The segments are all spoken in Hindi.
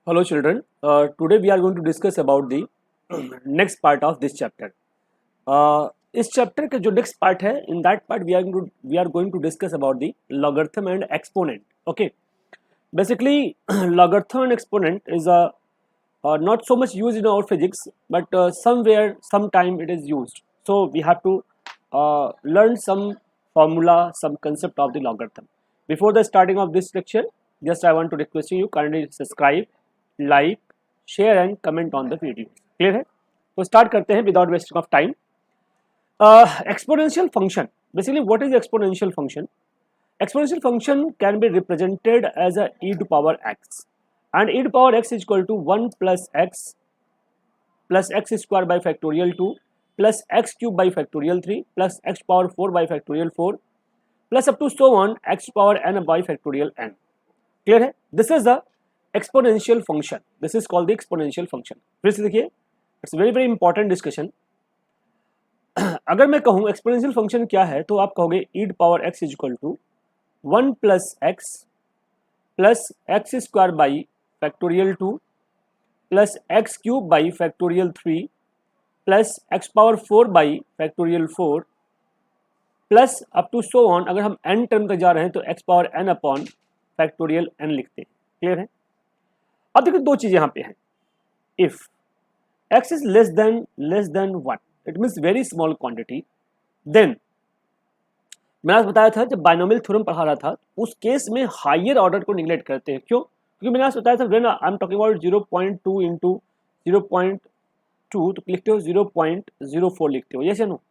Hello children, today we are going to discuss about the next part of this chapter. इस चैप्टर का जो नेक्स्ट पार्ट है, in that part we are going to discuss about the logarithm and exponent. Okay, basically logarithm and exponent is not so much used in our physics, but somewhere sometime it is used. So we have to learn some formula, some concept of the logarithm. Before the starting of this lecture, just I want to request you kindly subscribe, like, share and comment on the video. Clear है? तो start करते हैं without wasting of time. Exponential function. Basically, what is exponential function? Exponential function can be represented as a e to power x, and e to power x is equal to 1 plus x square by factorial 2 plus x cube by factorial 3 plus x power 4 by factorial 4 plus up to so on x power n by factorial n. Clear है? This is the exponential function. This is called the exponential function. फिर से देखिए, it's a very very important discussion. अगर मैं कहूँ एक्सपोनेंशियल फंक्शन क्या है, तो आप कहोगे e to power x is equal to 1 plus x square by factorial 2 plus x cube by factorial 3 plus x power 4 by factorial 4 plus up to so on. अगर हम n टर्म तक जा रहे हैं तो x power n upon factorial n लिखते हैं. क्लियर है? अब देखिए दो चीजें यहाँ पे हैं. If x is less than 1, it means very small quantity, then मैंने आपको बताया था जब बाइनोमियल थ्योरम पढ़ा रहा था उस केस में हायर ऑर्डर को निगलेक्ट करते हैं. क्यों? क्योंकि मैंने आपको बताया था when I am talking about 0.2 into 0.2 तो लिखते हो 0.04 लिखते हो. यस या नो?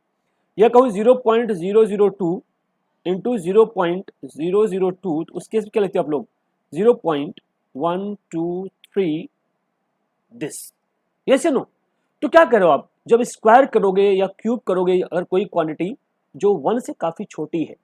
या कहूँ 0.002 इंटू 0.002 तो उस केस में क्या लिखते हो आप लोग? 0.123 दिस. यस या नो? तो क्या करो आप जब स्क्वायर करोगे या क्यूब करोगे, अगर कोई क्वांटिटी जो 1 से काफ़ी छोटी है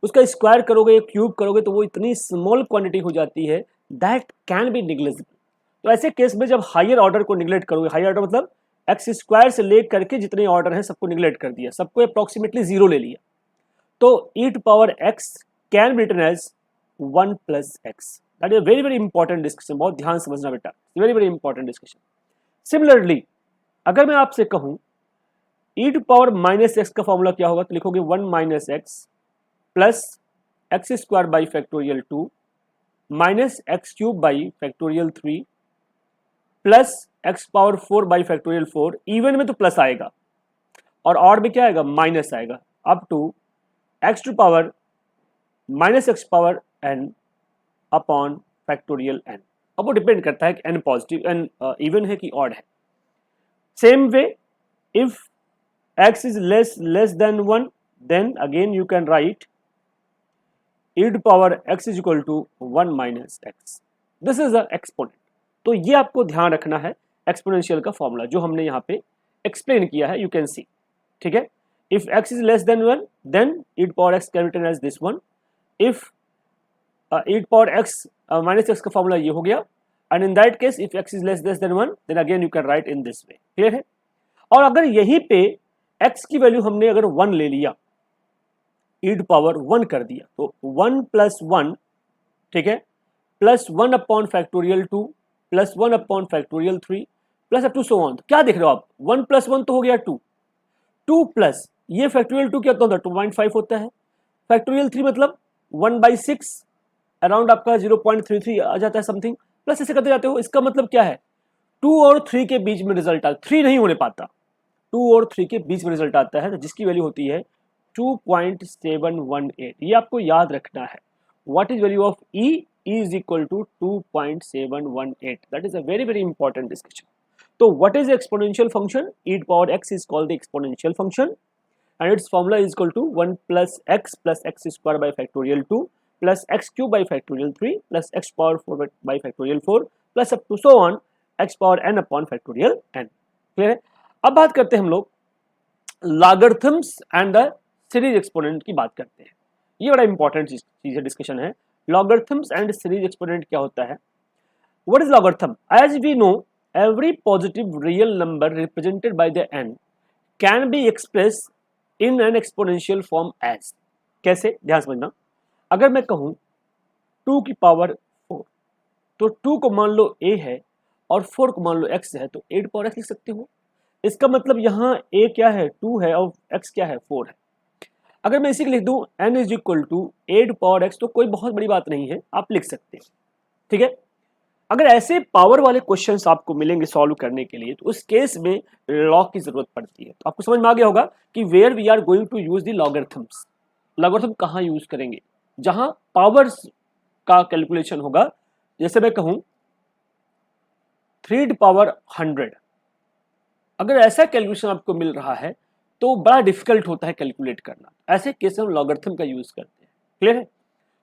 उसका स्क्वायर करोगे या क्यूब करोगे तो वो इतनी स्मॉल क्वांटिटी हो जाती है दैट कैन बी निग्लेजिबल. तो ऐसे केस में जब हायर ऑर्डर को निगलेक्ट करोगे, हायर ऑर्डर मतलब एक्स स्क्वायर से ले करके जितने ऑर्डर हैं सबको निगलेक्ट कर दिया, सबको अप्रॉक्सीमेटली जीरो ले लिया, तो e to power x can be written as 1 plus x. That is very very important discussion. बहुत ध्यान समझना बेटा, very very important discussion. Similarly अगर मैं आपसे कहूं e to power minus x का फॉर्मूला क्या होगा, तो लिखोगे 1 minus x plus x square by factorial 2 minus x cube by factorial 3 plus x power 4 by factorial 4. Even में तो प्लस आएगा और ऑड में क्या आएगा? माइनस आएगा. Up to x to power minus x power N upon factorial N. अब वो डिपेंड करता है कि एन पॉजिटिव एन इवन है कि ऑड है. Same way if x is less than 1, then again you can write e to power x is equal to 1 minus x. This is the exponent. तो ये आपको ध्यान रखना है एक्सपोनेंशियल का फॉर्मूला जो हमने यहाँ पे एक्सप्लेन किया है. You can see. ठीक है? If x is less than 1 then e to power x can be written as this one. if e to power x minus x का फॉर्मूला ये हो गया, and in that case if x is less than 1 then again you can write in this way. Clear है? और अगर यहीं पे x की वैल्यू हमने अगर 1 ले लिया, e टू पावर 1 कर दिया, तो 1 प्लस 1, ठीक है, plus 1 upon factorial 2 plus 1 upon factorial 3 plus up to so on. क्या देख रहे हो आप? 1 प्लस 1 तो हो गया 2, 2 प्लस ये फैक्टोरियल 2 क्या होता है? 2.5 होता है. फैक्टोरियल 3 मतलब 1/6 अराउंड आपका 0.33 आ जाता है समथिंग, प्लस ऐसे करते जाते हो. इसका मतलब क्या है? 2 और 3 के बीच में रिजल्ट आता है. 3 नहीं होने पाता, 2 और 3 के बीच में रिजल्ट आता है जिसकी वैल्यू होती है 2.718. ये आपको याद रखना है. What is value of e? e is equal to 2.718. That is a very very important discussion. तो what is exponential function? e to power x is called the exponential function and its formula is equal to 1 plus x square by factorial 2 plus x cube by factorial 3 plus x power 4 by factorial 4 plus up to so on x power n upon factorial n. Clear है? अब बात करते हैं हम लोग logarithms and the series exponent की बात करते हैं. ये बड़ा इंपॉर्टेंट चीज है, डिस्कशन है. लॉगरिथम्स एंड सीरीज एक्सपोनेंट क्या होता है? What is logarithm? As we know every positive real number represented by the n can be express in an exponential form as. कैसे? ध्यान समझना. अगर मैं कहूं 2 की पावर 4 तो 2 को मान लो a है और 4 को मान लो x है, तो 8 पावर x लिख सकते हो। इसका मतलब यहाँ a क्या है, 2 है और x क्या है, 4 है। अगर मैं इसी को लिख दूं n is equal to 8 power x, तो कोई बहुत बड़ी बात नहीं है, आप लिख सकते हैं, ठीक है। अगर ऐसे पावर वाले क्वेश्चंस आपको मिलेंगे सॉल्व करने के लिए, तो उस केस में लॉग की जरूरत पड़ती है। तो आपको समझ में आ गया होगा कि where we are going to use the logarithms. Logarithm कहाँ यूज करेंगे, जहां पावर्स का कैलकुलेशन होगा। जैसे मैं कहूं 3 पावर 100, अगर ऐसा कैलकुलेशन आपको मिल रहा है तो बड़ा डिफिकल्ट होता है कैलकुलेट करना, ऐसे केस में हम लॉगरिथम का यूज करते हैं। क्लियर है।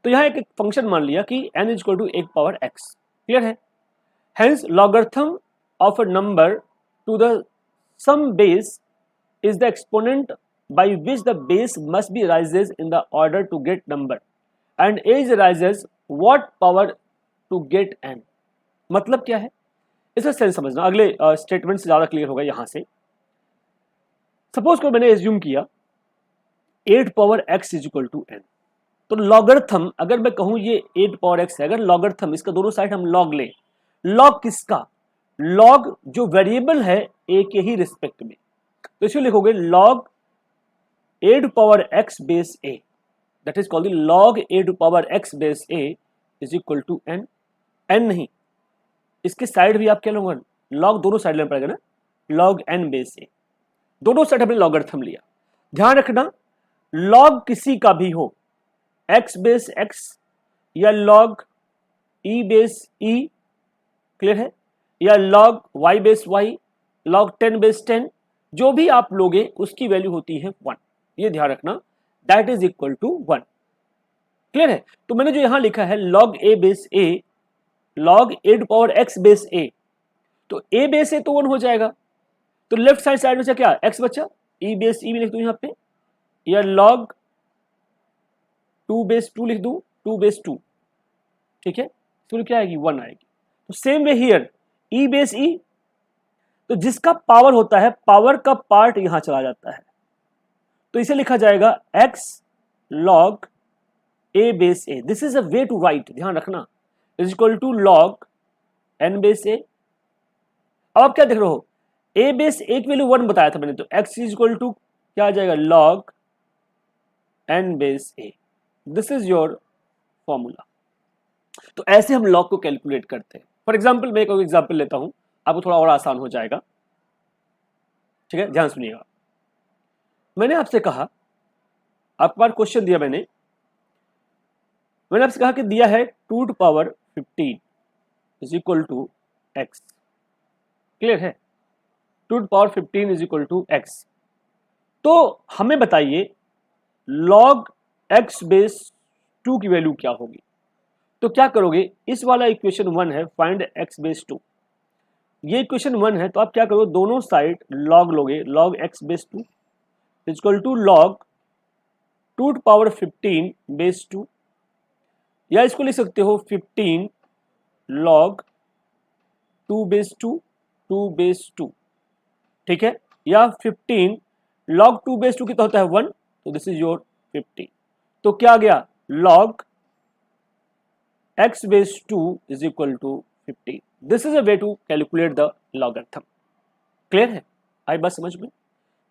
तो यहाँ एक फंक्शन मान लिया कि n is equal to 1 power x। Clear है। Hence, logarithm of a number to the some base is the exponent by which the base must be rises in the order to get number, and as rises what power to get n। मतलब क्या है, इसका सेंस समझना। अगले स्टेटमेंट से ज्यादा क्लियर होगा यहां से। सपोज को मैंने एज्यूम किया 8 power x is equal to n, तो लॉगरिथम अगर मैं कहूं ये 8 पावर x है, अगर लॉगरिथम इसका दोनों साइड हम लॉग लें, लॉग किसका, लॉग जो वेरिएबल है a के ही रिस्पेक्ट में, तो इसको लिखोगे log 8 power x base a, that is called the log 8 power x base a is equal to n। n नहीं, इसके साइड भी आप क्या लोगे, लॉग दोनों साइड लेना पड़ेगा ना, लॉग n बेस a, दोनों साइड हमने लॉगरिथम लिया। ध्यान रखना लॉग किसी का भी हो, x बेस x या log e base e, clear है, या log y base y, log 10 base 10, जो भी आप लोगे उसकी वैल्यू होती है 1। ये ध्यान रखना, that is equal to 1। Clear है। तो मैंने जो यहां लिखा है log a base a, log 8 power x base a, तो a बेस a तो 1 हो जाएगा, तो लेफ्ट साइड में से क्या x बचा, e बेस e भी लिख दूं यहां पे, या लॉग 2 बेस 2 लिख दूं, 2 बेस 2, ठीक है, तो क्या आएगी 1 आएगी। तो same way here e base e, तो जिसका पावर होता है पावर का पार्ट यहां चला जाता है, तो इसे लिखा जाएगा x log a base a। This is a way to write, ध्यान रखना, is equal to log n base a। अब आप क्या देख रहे हो, a बेस a की वैल्यू 1 बताया था मैंने, तो x इज इक्वल टू क्या आ जाएगा, log n base a। This is your formula. तो ऐसे हम लॉग को कैलकुलेट करते हैं। फॉर एग्जाम्पल मैं एक एग्जाम्पल लेता हूं, आपको थोड़ा और आसान हो जाएगा, ठीक है, ध्यान सुनिएगा। मैंने आपसे कहा, आपके पास क्वेश्चन दिया, मैंने आपसे कहा कि दिया है 2 to power 15 is equal to x। Clear है, 2 to power 15 is equal to x। तो हमें बताइए log x बेस 2 की वैल्यू क्या होगी। तो क्या करोगे, इस वाला इक्वेशन 1 है, फाइंड x बेस 2, ये इक्वेशन 1 है, तो आप क्या करोगे, दोनों साइड लॉग लोगे, log x base 2 is equal to log 2 to power 15 base 2, या इसको लिख सकते हो 15 log 2 बेस 2, 2 बेस 2, ठीक है, या 15 log 2 बेस 2 कितना होता है 1, तो दिस इज योर 15। तो क्या आ गया, log x base 2 is equal to 15। This is a way to calculate the logarithm. Clear है, आई बात समझ में।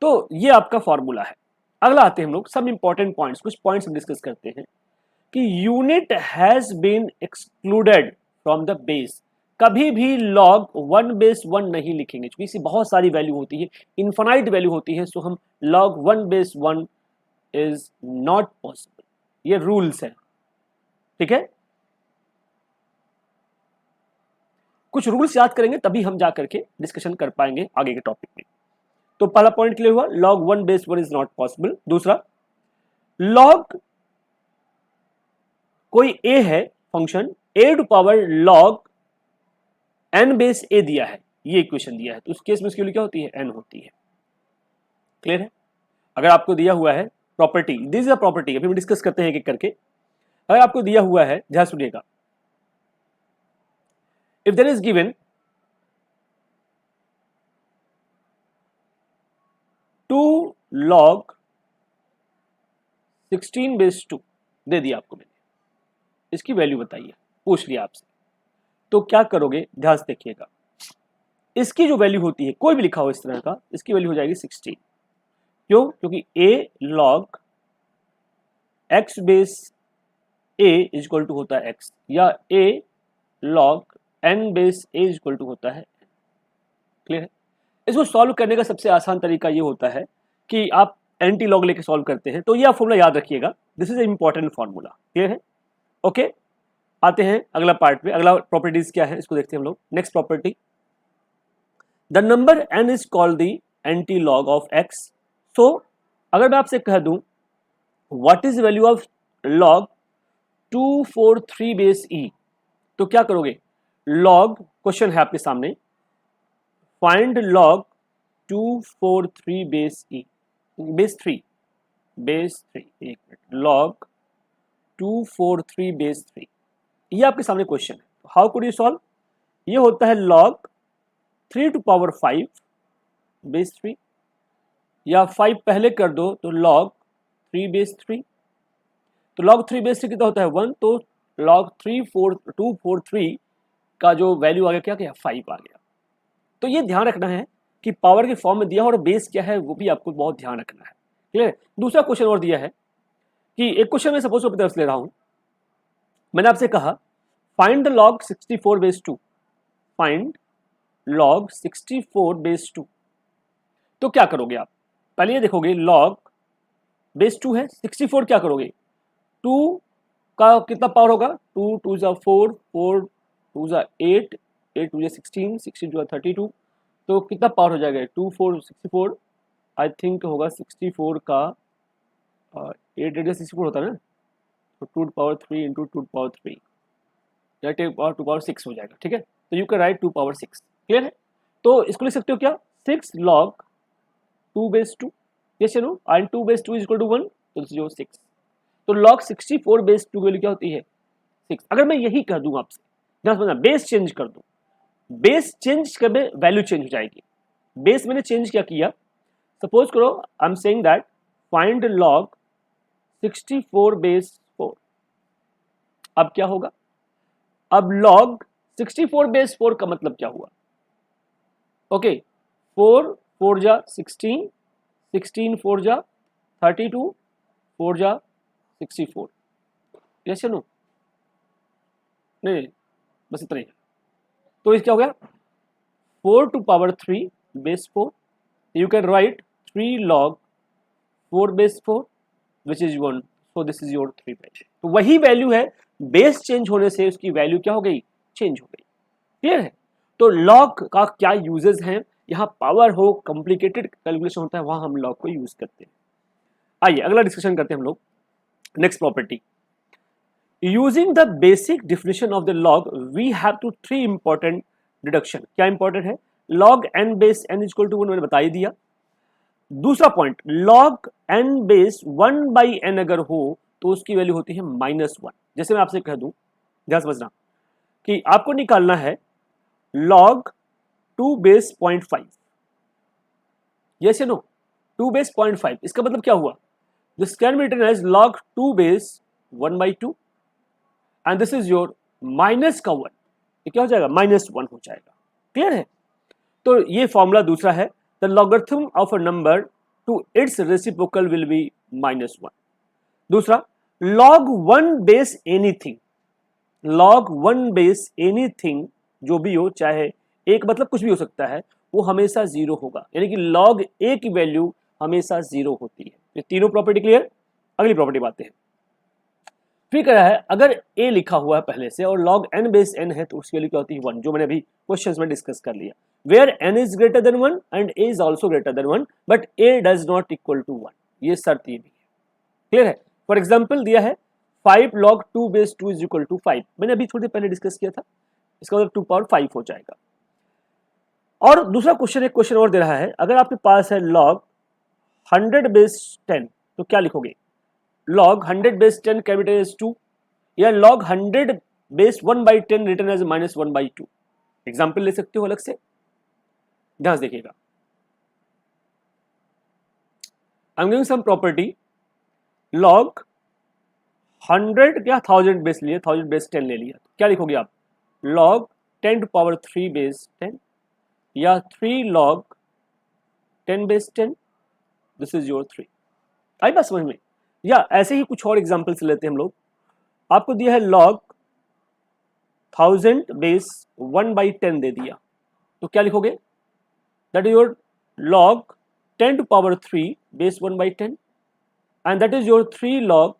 तो ये आपका फॉर्मूला है। अगला आते हैं हम लोग सब इंपॉर्टेंट पॉइंट्स, कुछ पॉइंट्स हम डिस्कस करते हैं कि unit has been excluded from the base. कभी भी लॉग 1 बेस 1 नहीं लिखेंगे, क्योंकि इसकी बहुत सारी वैल्यू होती है, इनफाइनाइट वैल्यू होती है, सो हम log 1 base 1 is not possible, ये रूल्स है, ठीक है। कुछ रूल्स याद करेंगे तभी हम जा करके डिस्कशन कर पाएंगे आगे के टॉपिक में। तो पहला पॉइंट क्लियर हुआ, log 1 base 1 is not possible. दूसरा, log कोई a है function, a to power log n base a दिया है, ये इक्वेशन दिया है, तो उस केस में उसकी वैल्यू क्या होती है, n होती है। क्लियर है। अगर आपको दिया हुआ है property, this is a property, अभी हम डिस्कस करते हैं एक एक करके। अगर आपको दिया हुआ है, ध्यान सुनिएगा, if there is given 2 log 16 base 2 दे दिया आपको मैंने, इसकी वैल्यू बताइए, पूछ लिया आपसे, तो क्या करोगे, ध्यान से देखिएगा, इसकी जो वैल्यू होती है, कोई भी लिखा हो इस तरह का, इसकी वैल्यू हो जाएगी 16। क्यों? क्योंकि a log x base a is equal to होता है x, या a log n base a is equal to होता है। क्लियर है? इसको सॉल्व करने का सबसे आसान तरीका ये होता है कि आप एंटी लॉग लेके सॉल्व करते हैं। तो यह फॉर्मूला याद रखिएगा, this is a important formula. Clear है? ओके, आते हैं अगला पार्ट पे। अगला प्रॉपर्टीज क्या है इसको देखते हैं हम लोग। Next property, the number n is called the anti log of x। सो अगर मैं आपसे कह दूं what is value of log 243 base e, तो क्या करोगे? लॉग, क्वेश्चन है आपके सामने, find log 243 base e, base 3, base 3, एक मिनट, लॉग 243 बेस 3, ये आपके सामने क्वेश्चन है। How could you solve? ये होता है लॉग 3 टू पावर 5 बेस 3, या 5 पहले कर दो तो लॉग 3 बेस 3। तो लॉग 3 बेस 3 कितना होता है? 1। तो लॉग 243 का जो वैल्यू आ गया, क्या क्या? 5 आ गया। तो ये ध्यान रखना है कि पावर के फॉर्म में दिया और बेस क्या है वो भी आपको बहुत ध्यान रखना है। क्लियर? दूसरा क्वेश्चन और दिया है कि एक क्वेश्चन में सपोज को तरफ ले रहा हूं, मैंने आपसे कहा find the log 64 base 2, find log 64 base 2। तो क्या करोगे आप? पहले ये देखोगे लॉग बेस 2 है, 64 क्या करोगे? 2 का कितना पावर होगा? 2 2 जा 4, 4 2 जा 8, 8 2 जा 16, 16 2 जा 32, तो कितना पावर हो जाएगा? 2 4 64, आई थिंक होगा 64 का 8 8 64 होता है ना, तो 2 पावर 3 इंटू 2 पावर 3, या 2 पावर 6 हो जाएगा। ठीक है, तो you can write 2 power 6। Clear है? तो इसको लिख सकते हो क्या? 6 लॉग 2 बेस 2, यस या no, and 2 base 2 is equal to 1, तो दिस इज 6। तो log 64 बेस 2 की वैल्यू क्या होती है? 6। अगर मैं यही कह दूं आपसे, ध्यान समझना, बेस चेंज कर दूं, बेस चेंज कर में वैल्यू चेंज हो जाएगी। बेस मैंने चेंज क्या किया? सपोज करो I am saying that find log 64 base 4। अब क्या होगा? अब log 64 बेस 4 का मतलब क्या हुआ? ओके, 4 4 जा 16, 16 4 जा 32, 4 जा 64, यस या नो? नहीं, बस इतना ही। तो इस क्या हो गया? 4 to power 3 base 4, you can write 3 log 4 base 4 which is 1, so this is your 3 value. तो वही वैल्यू है, बेस चेंज होने से उसकी वैल्यू क्या हो गई? चेंज हो गई। क्लियर है? तो लॉग का क्या यूजेस हैं? यहाँ पावर हो, कॉम्प्लिकेटेड कैलकुलेशन होता है, वहां हम लॉग को यूज करते हैं। आइए अगला डिस्कशन करते हैं हम लोग। Next property, using the basic definition of the log we have to 3 important deduction। क्या इंपॉर्टेंट है? log n base n equal to 1 मैंने बता ही दिया। दूसरा point, log n base 1 by n अगर हो तो उसकी वैल्यू होती है -1। जैसे मैं आपसे कह दूं, ध्यान समझना, कि आपको निकालना है log 2 बेस 0.5, यस या नो? 2 बेस 0.5, इसका मतलब क्या हुआ? This can be written as log 2 base 1/2 and this is your minus का 1, ये क्या हो जाएगा? -1 हो जाएगा। क्लियर है? तो ये फॉर्मूला दूसरा है, the logarithm of a number two it's reciprocal will be -1। दूसरा, log 1 base anything, log 1 base anything जो भी हो, चाहे एक मतलब कुछ भी हो सकता है, वो हमेशा 0 होगा, यानी कि log a की वैल्यू हमेशा 0 होती है। ये तीनों प्रॉपर्टी क्लियर? अगली प्रॉपर्टी बातें हैं। फिर कह रहा है अगर a लिखा हुआ है पहले से और log n बेस n है तो उसकी वैल्यू क्या होती है? 1, जो मैंने अभी क्वेश्चंस में डिस्कस कर लिया। Where n is greater than 1 and a is also greater than 1 but a does not equal to 1, ये शर्त ये भी है। क्लियर है? फॉर एग्जांपल दिया है 5 log 2 base 2 is equal to 5, मैंने अभी थोड़ी देर पहले डिस्कस किया था, इसका मतलब 2 पावर 5 हो जाएगा। और दूसरा क्वेश्चन, एक क्वेश्चन और दे रहा है, अगर आपके पास है log 100 बेस 10 तो क्या लिखोगे? log 100 बेस 10 कैपिटल एज 2, या log 100 base 1/10 written as -1/2। Example ले सकते हो अलग से, ध्यान से देखिएगा। I am giving some property, log 100 या 1000 बेस लिए, 1000 बेस 10 ले लिया, तो क्या लिखोगे आप? log 10 to power 3 base 10 या 3 log 10 base 10, this is your 3। आई बात समझ में? या ऐसे ही कुछ और एग्जाम्पल्स लेते हैं हम लोग। आपको दिया है log 1000 बेस 1/10 दे दिया, तो क्या लिखोगे? That is your log 10 to power 3 base 1/10 and that is your 3 log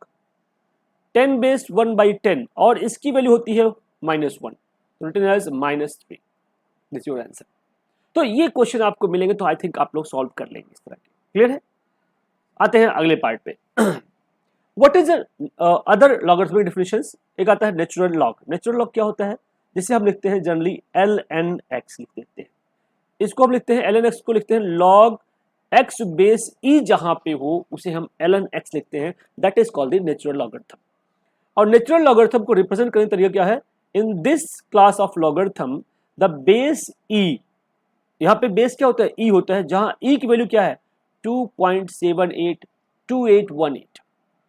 10 base 1/10 और इसकी वैल्यू होती है -1, written as -3। This your answer. तो ये क्वेश्चन आपको मिलेंगे तो आई थिंक आप लोग सॉल्व कर लेंगे इस तरह के। क्लियर है? आते हैं अगले पार्ट पे। What is other logarithmic definitions? एक आता है नेचुरल लॉग। नेचुरल लॉग क्या होता है? जिसे हम लिखते हैं जनरली ln(x) लिख देते हैं। इसको हम लिखते हैं ln(x) को लिखते हैं log x बेस e, जहां पे हो उसे हम ln(x) लिखते हैं। That is called the natural logarithm. और नेचुरल लॉगरिथम को रिप्रेजेंट करने का तरीका क्या है? In this class of logarithm the base e, यहां पे बेस क्या होता है? e होता है, जहां e की वैल्यू क्या है? 2.782818।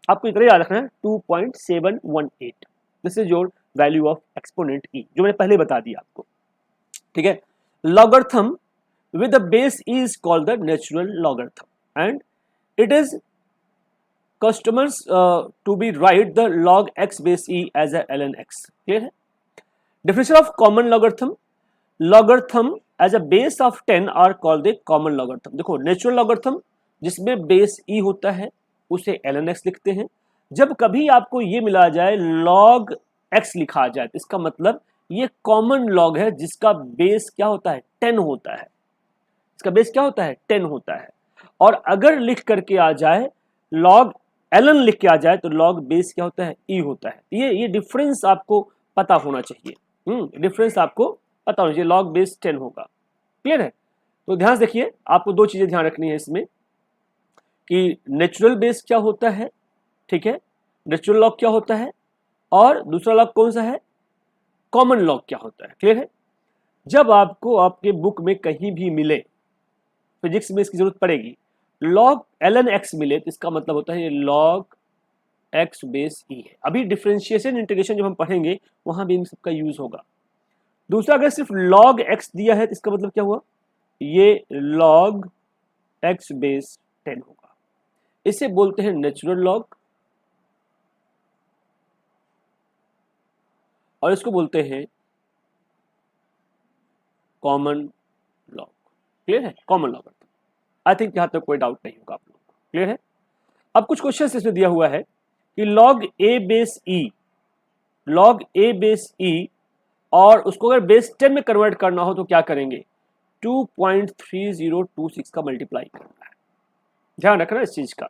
आपको इतना याद रखना है, 2.718। This is your value of exponent e, जो मैंने पहले बता दिया आपको। ठीक है? Logarithm with the base e is called the natural logarithm and it is customers to be write the log x base e as a ln x. Clear है? Definition of common logarithm. Logarithm as a base of 10 are called the common logarithm. देखो natural logarithm जिसमें base e होता है उसे ln x लिखते हैं। जब कभी आपको ये मिला जाए log x लिखा जाए तो इसका मतलब ये कॉमन लॉग है जिसका बेस क्या होता है? 10 होता है। इसका बेस क्या होता है? 10 होता है। और अगर लिख करके आ जाए log ln लिख के आ जाए तो log बेस क्या होता है? e होता है। ये डिफरेंस आपको पता होना चाहिए। डिफरेंस आपको पता होना चाहिए। log बेस 10 होगा। क्लियर है? तो ध्यान से देखिए, आपको दो चीजें ध्यान रखनी है इसमें कि नेचुरल बेस क्या होता है, ठीक है, नेचुरल लॉग क्या होता है, और दूसरा लॉग कौन सा है? कॉमन लॉग क्या होता है। क्लियर है? जब आपको आपके बुक में कहीं भी मिले, फिजिक्स में इसकी जरूरत पड़ेगी, लॉग ln x मिले तो इसका मतलब होता है ये लॉग x बेस e है। अभी डिफरेंशिएशन इंटीग्रेशन जब हम पढ़ेंगे वहां भी इन सबका यूज होगा। दूसरा, अगर सिर्फ log x दिया है तो इसका मतलब क्या हुआ? ये log x बेस 10 होगा। इसे बोलते हैं नेचुरल लॉग और इसको बोलते हैं कॉमन लॉग। क्लियर है? Common log. आई थिंक यहां तक कोई डाउट नहीं होगा आप लोगों को। क्लियर है? अब कुछ क्वेश्चन इसमें दिया हुआ है कि log a base e, log a base e और उसको अगर बेस 10 में कन्वर्ट करना हो तो क्या करेंगे? 2.3026 का मल्टीप्लाई करना है। ध्यान रखना इस चीज का।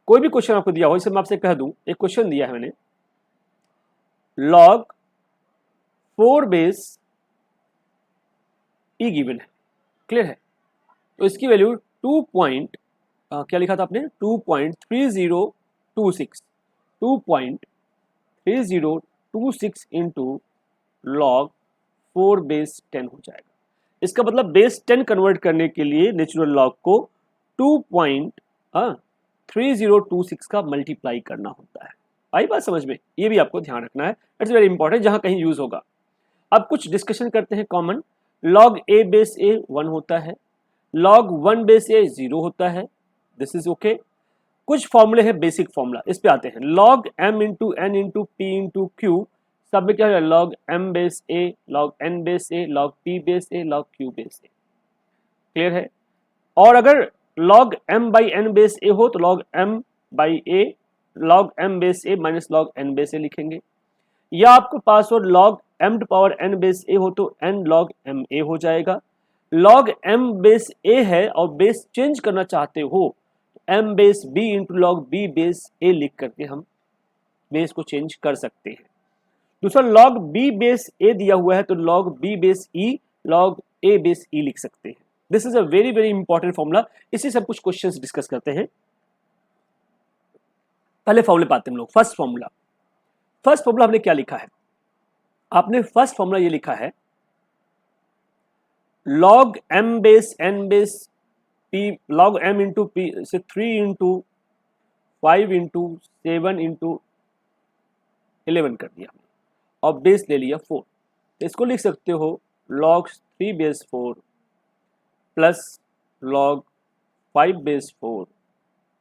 कोई भी क्वेश्चन आपको दिया हो, इसे मैं आपसे कह दूं, एक क्वेश्चन दिया है मैंने, log 4 बेस e गिवन है। क्लियर है? तो इसकी वैल्यू क्या लिखा था आपने? 2.3026 इंटू log 4 बेस 10 हो जाएगा। इसका मतलब बेस 10 कन्वर्ट करने के लिए नेचुरल लॉग को 2.3026 का मल्टीप्लाई करना होता है। आई बात समझ में? ये भी आपको ध्यान रखना है, इट्स वेरी इंपॉर्टेंट, जहां कहीं यूज होगा। अब कुछ डिस्कशन करते हैं common. log a base a 1 होता है, log 1 बेस a 0 होता है। This is okay. कुछ फॉर्मूले हैं, बेसिक फॉर्मूला, इस पे आते हैं। log m into n into p into q, सब में क्या है? log m base a, log n base a, log p base a, log q base a। Clear है? और अगर log m by n base a हो तो log m by a, log m base a minus log n base a लिखेंगे। या आपको पास हो log m to power n base a हो तो n log m a हो जाएगा। log m बेस a है और बेस चेंज करना चाहते हो m base b into log b base a लिख करके हम बेस को चेंज कर सकते हैं। दूसरा, log b बेस a दिया हुआ है तो log b base e, log a base e लिख सकते हैं। This is a very very important formula. इसी से कुछ क्वेश्चंस डिस्कस करते हैं। पहले फॉर्मूले पाते हैं हम लोग। फर्स्ट फॉर्मूला हमने क्या लिखा है? आपने फर्स्ट फॉर्मूला ये लिखा है, log m base n base p, log m into p से 3 इंटू 5 इंटू 7 इंटू 11 कर दिया और बेस ले लिया 4। तो इसको लिख सकते हो log 3 base 4 plus log 5 base 4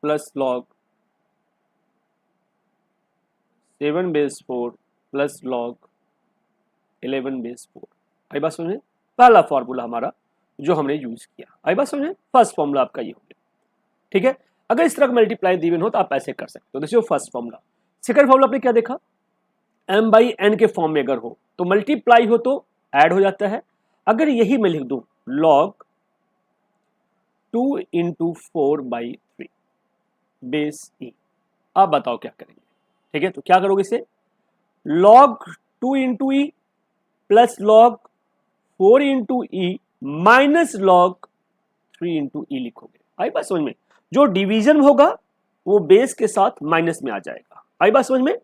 plus log 7 base 4 plus log 11 base 4। आई बात समझे? पहला फॉर्मूला हमारा जो हमने यूज किया, आई बात समझे? फर्स्ट फॉर्मूला आपका ये हो गया, ठीक है। अगर इस तरह का मल्टीप्लाई गिवन हो तो आप ऐसे कर सकते हो, this is first formula. Second formula आपने क्या देखा, m बाई एन के फॉर्म में अगर हो तो मल्टीप्लाई हो तो ऐड हो जाता है। अगर यही मैं लिख दूं log 2 इंटू 4 बाई 3 बेस ई, आप बताओ क्या करेंगे? ठीक है, तो क्या करोगे इसे, log 2 into E plus log 4 into E minus log 3 into E लिखोगे। आई बात समझ में? जो डिवीजन होगा वो बेस के साथ माइनस में आ जाएगा। आई बात समझ में?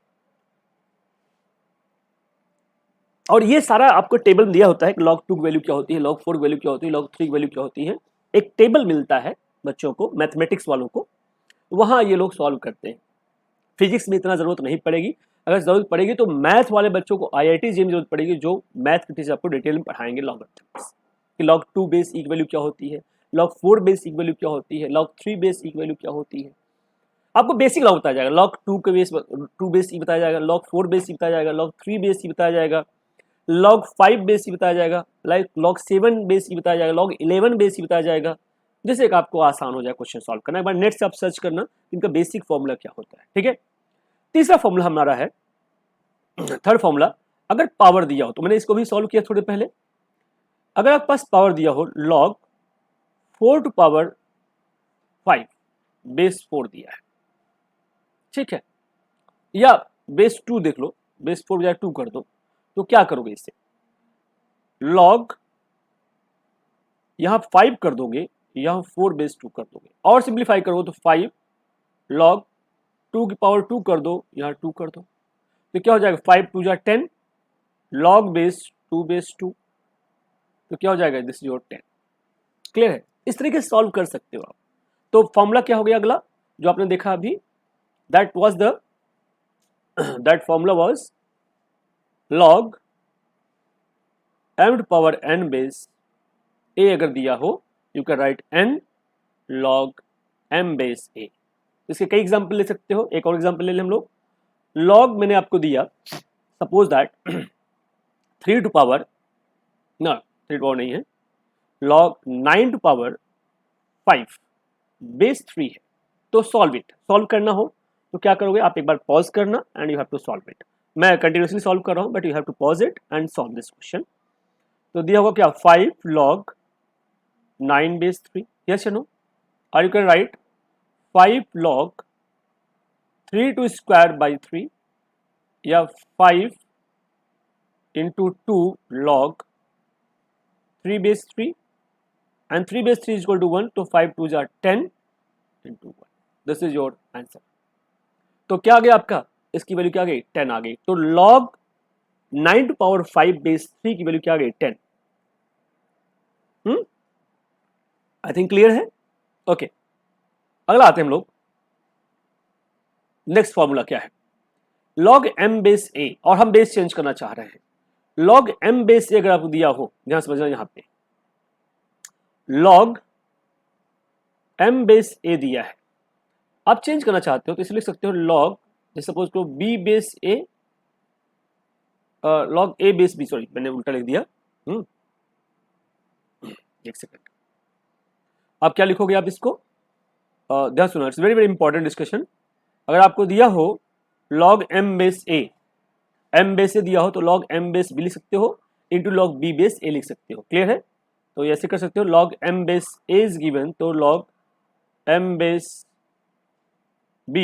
और ये सारा आपको टेबल दिया होता है कि log 2 की वैल्यू क्या होती है, log 4 की वैल्यू क्या होती है, log 3 की वैल्यू क्या होती है। एक टेबल मिलता है बच्चों को, मैथमेटिक्स वालों को, वहां ये लोग सॉल्व करते हैं। फिजिक्स में इतना जरूरत नहीं पड़ेगी, अगर जरूरत पड़ेगी तो मैथ वाले बच्चों को IIT जेम जरूरत पड़ेगी, जो मैथ के टीचर आपको डिटेल में पढ़ाएंगे लॉगरिथम्स कि log 2 बेस ई की वैल्यू क्या होती है, log 4 बेस ई की वैल्यू क्या होती है, log 3 बेस ई की वैल्यू क्या होती है। आपको बेसिक लॉ बताया जाएगा, log 2 के बेस 2 बेस ई बताया जाएगा, log 4 बेस ई बताया जाएगा, log 3 बेस ई बताया जाएगा, log 5 बेस ई बताया जाएगा, log 7 बेस ई बताया जाएगा, log 11 बेस ई बताया जाएगा, जिससे कि आपको आसान हो जाए क्वेश्चन सॉल्व करना। एक बार नेट से आप सर्च करना इनका बेसिक फॉर्मूला क्या होता है, ठीक है। तीसरा फॉर्मूला हमारा है, थर्ड फॉर्मूला, अगर पावर दिया हो तो मैंने इसको भी सॉल्व किया थोड़े पहले। अगर आपके पास पावर दिया हो log 4 टू पावर 5 बेस 4 दिया है, ठीक है, या बेस 2 देख लो, बेस 4 बजाय 2 कर दो, तो क्या करोगे इससे, log यहां 5 कर दोगे, यहां 4 बेस 2 कर दोगे, और सिंप्लीफाई करोगे तो 5 log 2 की पावर 2 कर दो, यहां 2 कर दो, तो क्या हो जाएगा 5 2 जा 10 log बेस 2 बेस 2, तो क्या हो जाएगा, दिस इज योर 10। क्लियर है? इस तरीके से सॉल्व कर सकते हो आप। तो फॉर्मूला क्या हो गया अगला जो आपने देखा अभी, that was the that formula was log m to power n base a अगर दिया हो, you can write n log m base a। इसके कई एग्जांपल ले सकते हो, एक और एग्जांपल ले लें हम लोग। log मैंने आपको दिया, सपोज दैट 3 टू पावर, ना 3 टू पावर नहीं है, log 9 टू पावर 5 बेस 3 है, तो सॉल्व इट। सॉल्व करना हो तो क्या करोगे आप, एक बार पॉज करना and you have to solve it. मैं कंटिन्यूसली सॉल्व कर रहा हूं but you have to pause it and solve this question. तो दिया होगा क्या, 5 log 9 बेस 3, यस या नो, और you can write 5 log 3 to square by 3, या 5 into 2 log 3 base 3, and 3 base 3 is equal to 1, तो 5 2 are 10 into 1, this is your answer। तो क्या आ गया आपका, इसकी वैल्यू क्या आ गई, 10 आ गई। तो log 9 टू पावर 5 बेस 3 की वैल्यू क्या आ गई, 10। आई थिंक क्लियर है, ओके। अगला आते हैं हम लोग, नेक्स्ट फॉर्मूला क्या है, log m बेस a, और हम बेस चेंज करना चाह रहे हैं। log m बेस a अगर आपको दिया हो, ध्यान समझना, यहां पे log m बेस a दिया है, आप चेंज करना चाहते हो तो इसे लिख सकते हो log, जैसे सपोज करो b base a, log a base b, sorry मैंने उल्टा लिख दिया। एक सेकंड, आप क्या लिखोगे, आप इसको ध्यान सुना, it's very very important discussion. अगर आपको दिया हो log m base a, m base a दिया हो तो log m बेस b लिख सकते हो, into log b base a लिख सकते हो। क्लियर है? तो ऐसे कर सकते हो, log m base a is given, तो log m base b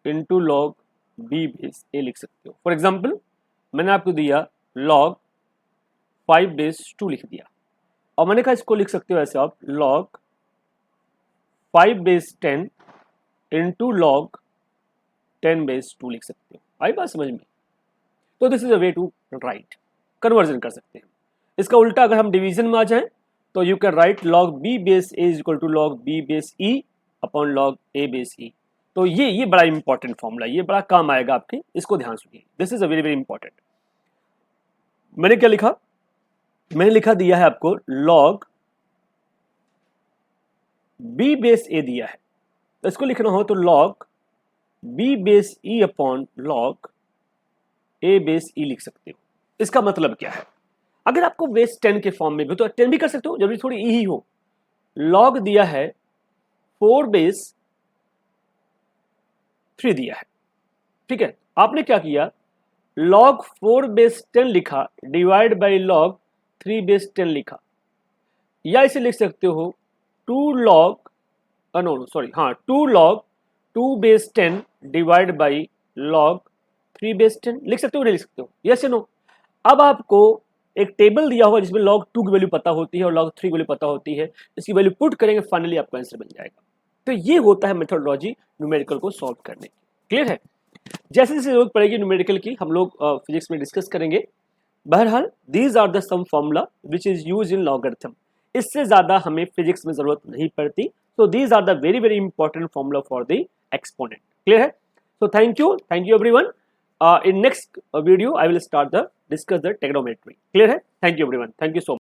into log b base a लिख सकते हो। फॉर एग्जाम्पल मैंने आपको दिया log 5 बेस 2 लिख दिया, और मैंने कहा इसको लिख सकते हो ऐसे आप log 5 base 10 into log 10 base 2 लिख सकते हो। आई बात समझ में? तो this is a way to write, conversion कर सकते हैं। इसका उल्टा अगर हम डिवीजन में आ जाएं तो you can write log b base a is equal to log b base e upon log a base e। तो ये बड़ा इंपॉर्टेंट फॉर्मूला, ये बड़ा काम आएगा आपके, इसको ध्यान सुनिए, this is a very very important. मैंने क्या लिखा, मैंने लिखा दिया है आपको log b बेस a दिया है, तो इसको लिखना हो तो log b base e upon log a base e लिख सकते हो। इसका मतलब क्या है, अगर आपको बेस 10 के फॉर्म में भी तो 10 भी कर सकते हो, जरूरी थोड़ी e ही हो। log दिया है 4 बेस 3 दिया है, ठीक है। आपने क्या किया, log 4 बेस 10 लिखा डिवाइड बाई log 3 बेस 10 लिखा, या इसे लिख सकते हो 2 log नो सॉरी हाँ 2 log 2 base 10 divide by log 3 base 10 लिख सकते हो, नहीं लिख सकते हो, यस या नो। अब आपको एक टेबल दिया होगा जिसमें log 2 की वैल्यू पता होती है और log 3 की वैल्यू पता होती है, इसकी वैल्यू पुट करेंगे, फाइनली आपका आंसर बन जाएगा। तो ये होता है मेथोडोलॉजी न्यूमेरिकल को सॉल्व करने की। क्लियर है? जैसे जैसे जरूरत पड़ेगी न्यूमेरिकल की हम लोग फिजिक्स में डिस्कस करेंगे। बहरहाल these are the some formula which is use in logarithm, इससे ज्यादा हमें फिजिक्स में जरूरत नहीं पड़ती। So these are the very very important formula for the exponent. Clear है? So thank you everyone. In next video I will start the discuss the trigonometry. Clear है? Thank you everyone, thank you so much.